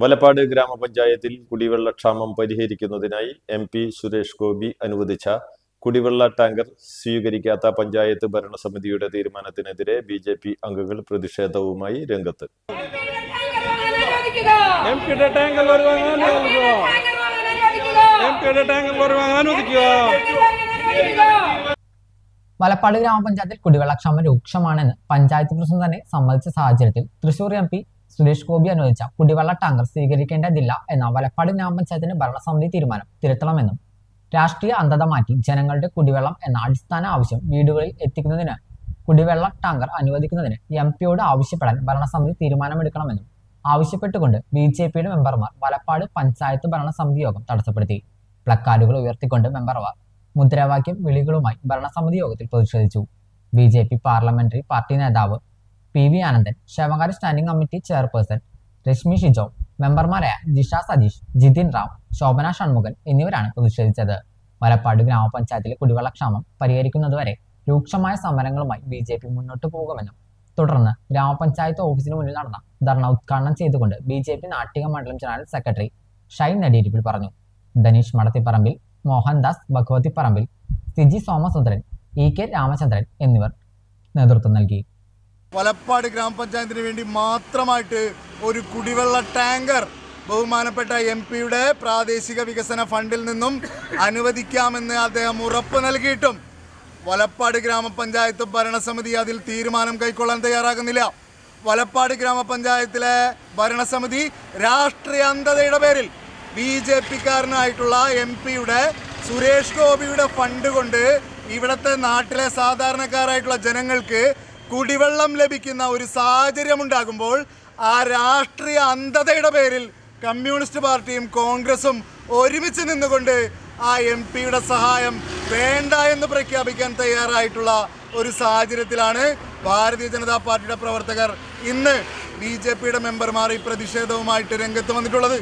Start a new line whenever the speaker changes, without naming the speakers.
വലപ്പാട് ഗ്രാമപഞ്ചായത്തിൽ കുടിവെള്ളക്ഷാമം പരിഹരിക്കുന്നതിനായി MP സുരേഷ് ഗോപി അനുവദിച്ച കുടിവെള്ള ടാങ്കർ സ്വീകരിക്കാത്ത പഞ്ചായത്ത് ഭരണസമിതിയുടെ തീരുമാനത്തിനെതിരെ BJP അംഗങ്ങൾ പ്രതിഷേധവുമായി രംഗത്ത്.
വലപ്പാട് ഗ്രാമപഞ്ചായത്തിൽ കുടിവെള്ളക്ഷാമം രൂക്ഷമാണെന്ന് പഞ്ചായത്ത് പ്രസിഡന്റ് തന്നെ സമ്മതിച്ച സാഹചര്യത്തിൽ തൃശൂർ MP സുരേഷ് ഗോപി അനുവദിച്ച കുടിവെള്ള ടാങ്കർ സ്വീകരിക്കേണ്ടതില്ല എന്ന വലപ്പാട് ഗ്രാമപഞ്ചായത്തിന്റെ ഭരണസമിതി തീരുമാനം തിരുത്തണമെന്നും രാഷ്ട്രീയ അന്ധത മാറ്റി ജനങ്ങളുടെ കുടിവെള്ളം എന്ന അടിസ്ഥാന ആവശ്യം വീടുകളിൽ എത്തിക്കുന്നതിന് കുടിവെള്ള ടാങ്കർ അനുവദിക്കുന്നതിന് MP-യോട് ആവശ്യപ്പെടാൻ ഭരണസമിതി തീരുമാനമെടുക്കണമെന്നും ആവശ്യപ്പെട്ടുകൊണ്ട് BJP-യുടെ മെമ്പർമാർ വലപ്പാട് പഞ്ചായത്ത് ഭരണസമിതി യോഗം തടസ്സപ്പെടുത്തി. പ്ലക്കാർഡുകൾ ഉയർത്തിക്കൊണ്ട് മെമ്പർമാർ മുദ്രാവാക്യം വിളികളുമായി ഭരണസമിതി യോഗത്തിൽ പ്രതിഷേധിച്ചു. BJP പാർലമെന്ററി പാർട്ടി നേതാവ് PV ആനന്ദൻ, ശേവകാരി standing committee chairperson Rashmi Shijo, മെമ്പർമാരായ ജിഷ സതീഷ്, ജിതിൻ റാം, ശോഭന ഷൺമുഖൻ എന്നിവരാണ് പ്രതിഷേധിച്ചത്. വലപ്പാട് ഗ്രാമപഞ്ചായത്തിലെ കുടിവെള്ളക്ഷാമം പരിഹരിക്കുന്നതുവരെ രൂക്ഷമായ സമരങ്ങളുമായി BJP മുന്നോട്ട് പോകുമെന്നും തുടർന്ന് ഗ്രാമപഞ്ചായത്ത് ഓഫീസിന് മുന്നിൽ നടന്ന ധർണ ഉദ്ഘാടനം ചെയ്തുകൊണ്ട് BJP നാട്ടിക മണ്ഡലം ജനറൽ സെക്രട്ടറി ഷൈൻ നെടിയിരിപ്പിൽ പറഞ്ഞു. ധനീഷ് മടത്തിപ്പറമ്പിൽ, മോഹൻദാസ് ഭഗവതിപ്പറമ്പിൽ, സിജി സോമസുന്ദരൻ, EK രാമചന്ദ്രൻ എന്നിവർ നേതൃത്വം നൽകി.
വലപ്പാട് ഗ്രാമപഞ്ചായത്തിന് വേണ്ടി മാത്രമായിട്ട് ഒരു കുടിവെള്ള ടാങ്കർ ബഹുമാനപ്പെട്ട MP-യുടെ പ്രാദേശിക വികസന ഫണ്ടിൽ നിന്നും അനുവദിക്കാമെന്ന് അദ്ദേഹം ഉറപ്പ് നൽകിയിട്ടും വലപ്പാട് ഗ്രാമപഞ്ചായത്ത് ഭരണസമിതി അതിൽ തീരുമാനം കൈക്കൊള്ളാൻ തയ്യാറാകുന്നില്ല. വലപ്പാട് ഗ്രാമപഞ്ചായത്തിലെ ഭരണസമിതി രാഷ്ട്രീയ അന്ധതയുടെ പേരിൽ BJP-കാരനായിട്ടുള്ള MP-യുടെ സുരേഷ് ഗോപിയുടെ ഫണ്ട് കൊണ്ട് ഇവിടുത്തെ നാട്ടിലെ സാധാരണക്കാരായിട്ടുള്ള ജനങ്ങൾക്ക് കുടിവെള്ളം ലഭിക്കുന്ന ഒരു സാഹചര്യമുണ്ടാകുമ്പോൾ ആ രാഷ്ട്രീയ അന്ധതയുടെ പേരിൽ കമ്മ്യൂണിസ്റ്റ് പാർട്ടിയും കോൺഗ്രസും ഒരുമിച്ച് നിന്നുകൊണ്ട് ആ MP-യുടെ സഹായം വേണ്ട എന്ന് പ്രഖ്യാപിക്കാൻ തയ്യാറായിട്ടുള്ള ഒരു സാഹചര്യത്തിലാണ് ഭാരതീയ ജനതാ പാർട്ടിയുടെ പ്രവർത്തകർ ഇന്ന് BJP-യുടെ മെമ്പർമാർ ഈ പ്രതിഷേധവുമായിട്ട് രംഗത്ത് വന്നിട്ടുള്ളത്.